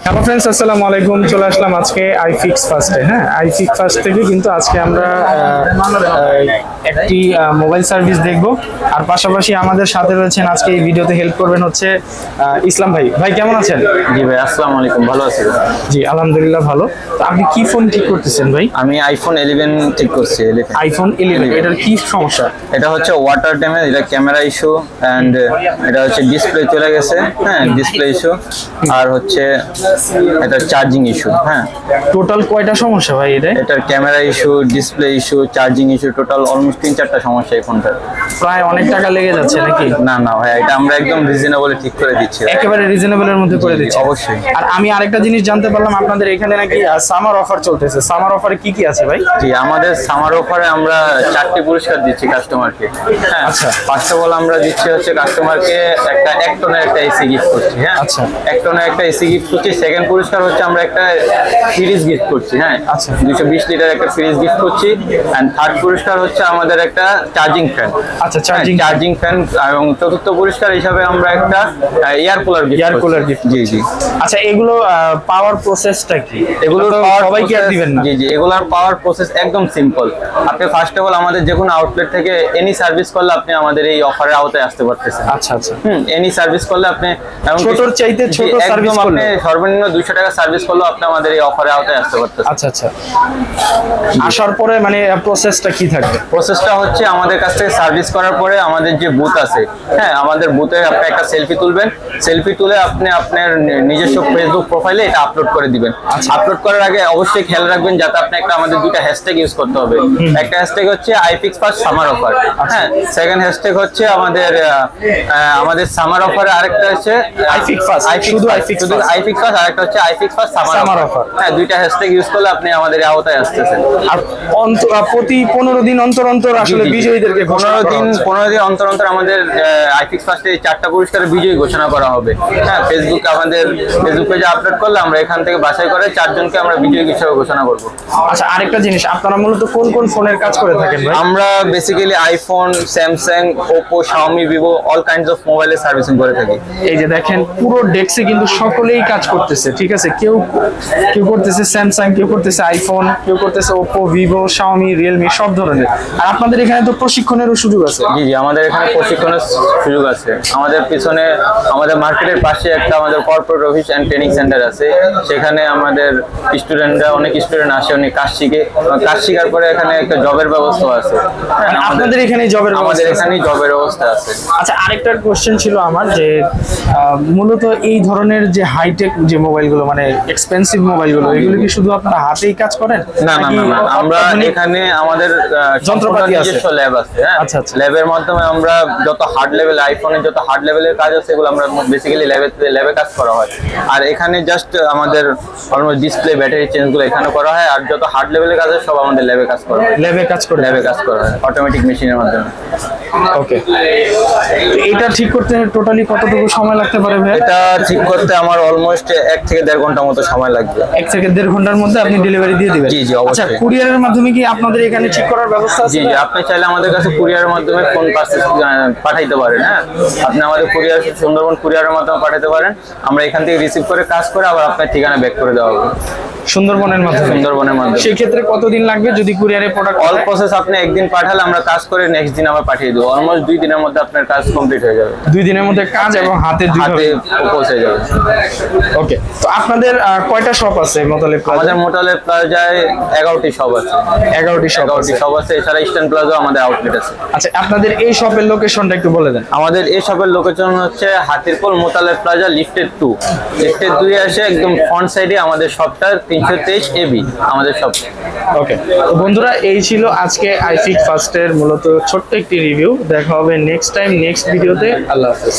Hello friends, আসসালামু আলাইকুম। চলে আসলাম আজকে আইফিক্স ফার্স্টে। হ্যাঁ, আইফিক্স ফার্স্ট থেকে কিন্তু আজকে আমরা একটি মোবাইল সার্ভিস দেখব, আর পাশাপাশি আমাদের সাথে রয়েছেন আজকে এই ভিডিওতে হেল্প করবেন হচ্ছে ইসলাম ভাই। ভাই কেমন আছেন? জি ভাই, আসসালামু আলাইকুম। ভালো আছি? জি আলহামদুলিল্লাহ ভালো। তো আপনি কি ফোন ঠিক করতেছেন ভাই? আমি আইফোন 11 ঠিক করছি। আইফোন 11, এটার কি সমস্যা? এটা হচ্ছে ওয়াটার ড্যামেজ, এটা ক্যামেরা ইস্যু, এন্ড এটা হচ্ছে ডিসপ্লে চলে গেছে। হ্যাঁ, ডিসপ্লে ইস্যু, আর হচ্ছে এটা চার্জিং ইস্যু। হ্যাঁ, টোটাল কয়টা সমস্যা ভাই এটা? এটার camera issue, display issue, charging issue, total almost 3-4টা সমস্যা এই ফোনটার। প্রায় অনেক টাকা লেগে যাচ্ছে নাকি? না না ভাই, এটা আমরা একদম রিজনেবল ঠিক করে দিচ্ছি, একেবারে রিজনেবলের মধ্যে করে দিচ্ছি। অবশ্যই। আর আমি আরেকটা জিনিস জানতে পারলাম, আপনাদের এখানে নাকি সামার অফার চলতেছে। সামার অফারে কি কি আছে ভাই? জি, আমাদের সামার অফারে আমরা 4টি পুরস্কার দিচ্ছি কাস্টমারকে। হ্যাঁ, আচ্ছা। ফার্স্ট অফ অল আমরা দিচ্ছি হচ্ছে কাস্টমারকে একটা 1 টনের একটা এসি গিফট করছি। হ্যাঁ, আচ্ছা। 1 টনের একটা এসি গিফট করছি। সেকেন্ড পুরস্কার হচ্ছে আমরা একটা ফ্রিজ গিফট করছি। হ্যাঁ, আচ্ছা। 220 লিটার একটা ফ্রিজ গিফট করছি। এন্ড থার্ড পুরস্কার হচ্ছে আমাদের একটা চার্জিং ফ্যান। আচ্ছা, চার্জিং ফ্যান। এবং চতুর্থ পুরস্কার হিসাবে আমরা একটা এয়ার কুলার গিফট। জি জি। আচ্ছা, এগুলো পাওয়ার প্রসেসটা কি? এগুলোর সবাইকে আর দিবেন না? জি জি, এগুলোর পাওয়ার প্রসেস একদম সিম্পল। আপনি ফার্স্ট অফ অল আমাদের যে কোনো আউটলেট থেকে এনি সার্ভিস করলে আপনি আমাদের এই অফারের আওতায় আসতে পারতেছেন। আচ্ছা আচ্ছা। এনি সার্ভিস করলে আপনি ছোটর চাইতে ছোট সার্ভিস করলে আপনি সর্বনিম্ন 200 টাকা সার্ভিস করলে আপনি আমাদের এই অফারের আওতায় আসতে পারতেছেন। আচ্ছা আচ্ছা। আসার পরে মানে প্রসেসটা কি থাকবে? প্রসেসটা হচ্ছে আমাদের কাছ থেকে সার্ভিস করার পরে আমাদের যে বুথ আছে, হ্যাঁ, আমাদের বুথে আপনি একটা সেলফি তুলবেন। সেলফি তুলে আপনি আপনার নিজস্ব ফেসবুক প্রোফাইলে এটা আপলোড করে দিবেন। আপলোড করার আগে অবশ্যই খেয়াল রাখবেন যাতে আপনি আমাদের দুইটা হ্যাশট্যাগ ইউজ করতে হবে। একটা হ্যাশট্যাগ হচ্ছে আইফিক্স ফার্স্ট সামার অফার। হ্যাঁ, সেকেন্ড হ্যাশট্যাগ হচ্ছে আমাদের সামার অফারে আরেকটা হচ্ছে আইফিক্স ফার্স্ট, শুধু আইফিক্স ফার্স্ট, আরেকটা হচ্ছে আইফিক্স ফার্স্ট সামার অফার। হ্যাঁ, দুইটা হ্যাশট্যাগ ইউজ করলে আপনি আমাদের আওতায় আসতেছেন। আর প্রতি 15 দিন অন্তর অন্তর আসলে বিজয়ীদেরকে 15 দিন অন্তর অন্তর আমাদের আইফিক্স ফার্স্টে 4টা পুরস্কারের বিজয়ী ঘোষণা করা হবে। হ্যাঁ, আমাদের ফেসবুক পেজে আপলোড করলে আমরা এখান থেকে বাছাই করে 4 জনকে আমরা বিজয়ী হিসেবে ঘোষণা করব। আচ্ছা, আরেকটা জিনিস, আপনারা মূলত কোন কোন ফোনের কাজ করে থাকেন ভাই? আমরা basically iPhone, Samsung, Oppo, Xiaomi, Vivo all kinds of মোবাইলের সার্ভিসিং করে থাকি। এই যে দেখেন, পুরো ডেস্কে কিন্তু সকলেই কাজ করতেছে। ঠিক আছে, কেউ করতেছে স্যামসাং, কেউ করতেছে আইফোন, কেউ করতেছে ওপো, ভিভো, শাওমি, রিয়েলমি, সব ধরনের। আর আপনাদের এখানে তো প্রশিক্ষণেরও সুযোগ আছে। জি জি, আমাদের এখানে প্রশিক্ষণের সুযোগ আছে। আমাদের পিছনে আমাদের মার্কেটের পাশে একটা আমাদের corporate office and training centre আছে। সেখানে আমাদের অনেক স্টুডেন্ট আসে, অনেক কাজ শিখে। কাজ শেখার পরে এখানে একটা জবের ব্যবস্থা আছে। আপনাদের এখানে আমাদের এখানেই জবের ব্যবস্থা আছে। আচ্ছা, আরেকটা কোশ্চেন ছিল আমার, যে মূলত এই ধরনের যে হাইটেক যে মোবাইলগুলো, মানে এক্সপেন্সিভ মোবাইলগুলো, এগুলো কি শুধু আপনারা হাতেই কাজ করেন? না না না, আমরা এখানে আমাদের যন্ত্রপাতি নিজস্ব ল্যাব আছে। হ্যাঁ, আচ্ছা আচ্ছা। ল্যাবের মাধ্যমে আমরা যত হার্ড লেভেল, আইফোনের যত হার্ড লেভেলের কাজ আছে এগুলো আমরা বেসিক্যালি ল্যাবে কাজ করা হয়। আর এখানে জাস্ট আমাদের অলমোস্ট ডিসপ্লে, ব্যাটারি চেঞ্জগুলো এখানে করা হয়। আর যত হার্ড লেভেলের কাজ আছে সব আমাদের ল্যাবে কাজ করা হয়। ল্যাবে কাজ করা হয় অটোমেটিক মেশিনের মাধ্যমে। ওকে, এটা ঠিক করতে টোটালি কতটুকু সময় লাগতে পারে ভাই? এটা ঠিক করতে আমার অলমোস্ট 1 থেকে 1.5 ঘন্টার মতো সময় লাগবে। 1 থেকে 1.5 ঘন্টার মধ্যে আপনি ডেলিভারি দিয়ে দিবেন? জি জি, অবশ্যই। আচ্ছা, কুরিয়ারের মাধ্যমে কি আপনাদের এখানে ঠিক করার ব্যবস্থা আছে? জি জি, আপনি চাইলে আমাদের কাছে কুরিয়ারের মাধ্যমে ফোন পাঠাইতে পারেন। হ্যাঁ, আপনি আমাদের সুন্দরবন কুরিয়ারের মাধ্যমে পাঠাতে পারেন। আমরা এখান থেকে রিসিভ করে কাজ করে আবার আপনার ঠিকানা ব্যাক করে দেওয়া হবে। সুন্দরবনের মাধ্যমে? সেই ক্ষেত্রে কতদিন লাগবে যদি কুরিয়ারে প্রোডাক্ট? অল প্রসেস আপনি একদিন পাঠালে আমরা কাজ করে নেক্সট দিন আবার পাঠিয়ে দেবো। অলমোস্ট 2 দিনের মধ্যে আপনার কাজ কমপ্লিট হয়ে যাবে। 2 দিনের মধ্যে কাজ এবং হাতে পৌঁছে যাবে। ওকে, তো আপনাদের কয়টা শপ আছে মোতালেব প্লাজা? আমাদের মোতালেব প্লাজায় 11টি শপ আছে। 11টি শপ আছে। এছাড়া ইস্টার্ন প্লাজা আমাদের আউটলেট আছে। আচ্ছা, আপনাদের এই শপের লোকেশনটা একটু বলে দেন। আমাদের এই শপের লোকেশন হচ্ছে হাতিরপুল মোতালেব প্লাজা লিফটেড 2 এসে একদম ফ্রন্ট সাইডে আমাদের শপটা 323 AB আমাদের শপ। ওকে, তো বন্ধুরা, এই ছিল আজকে আইফিক্স ফার্স্টের মূলত ছোট্ট একটি রিভিউ। দেখা হবে নেক্সট টাইম নেক্সট ভিডিওতে। আল্লাহ হাফেজ।